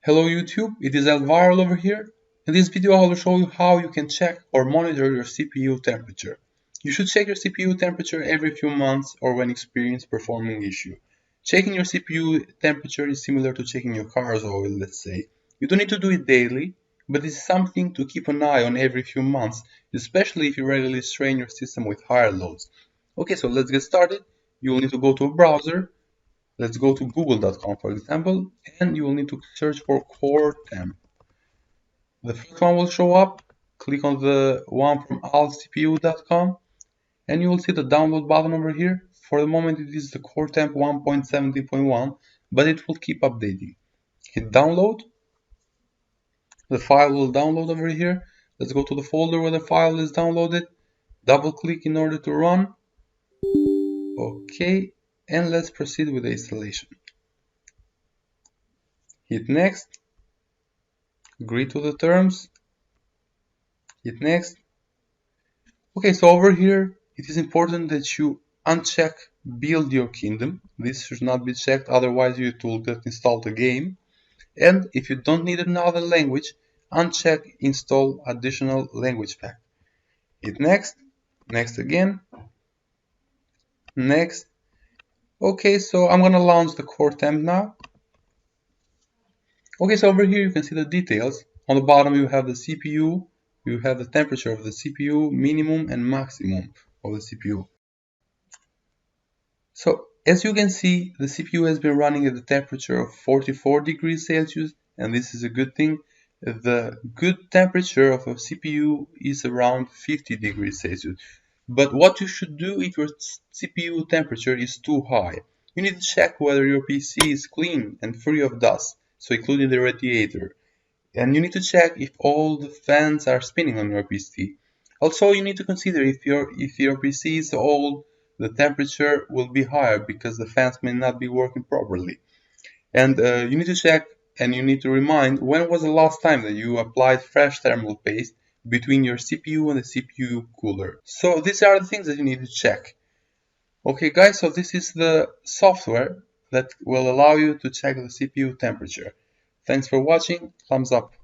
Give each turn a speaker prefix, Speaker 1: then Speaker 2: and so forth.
Speaker 1: Hello YouTube, it is Elviral over here. In this video I will show you how you can check or monitor your CPU temperature. You should check your CPU temperature every few months or when experiencing performance issue. Checking your CPU temperature is similar to checking your car's oil, let's say. You don't need to do it daily, but it's something to keep an eye on every few months, especially if you regularly strain your system with higher loads. Okay, so let's get started. You will need to go to a browser. Let's go to google.com for example, and you will need to search for core temp. The first one will show up. Click on the one from altcpu.com and you will see the download button over here. For the moment it is the core temp 1.17.1, but it will keep updating. Hit download. The file will download over here. Let's go to the folder where the file is downloaded. Double click in order to run. Okay, and let's proceed with the installation. Hit next. Agree to the terms. Hit next. Okay, so over here it is important that you uncheck build your kingdom. This should not be checked, otherwise it will get installed again. And if you don't need another language, uncheck install additional language pack. Hit next, next again, next. Okay, so I'm gonna launch the core temp now. Okay, so over here you can see the details. On the bottom you have the CPU, you have the temperature of the CPU, minimum and maximum of the CPU. So as you can see, the CPU has been running at the temperature of 44 degrees Celsius, and this is a good thing. The good temperature of a CPU is around 50 degrees Celsius. But what you should do if your CPU temperature is too high, you need to check whether your PC is clean and free of dust, so including the radiator. And you need to check if all the fans are spinning on your PC. Also, you need to consider if your PC is old, the temperature will be higher because the fans may not be working properly. And you need to check and you need to remind when was the last time that you applied fresh thermal paste between your CPU and the CPU cooler. So these are the things that you need to check. Okay guys, so this is the software that will allow you to check the CPU temperature. Thanks for watching, thumbs up.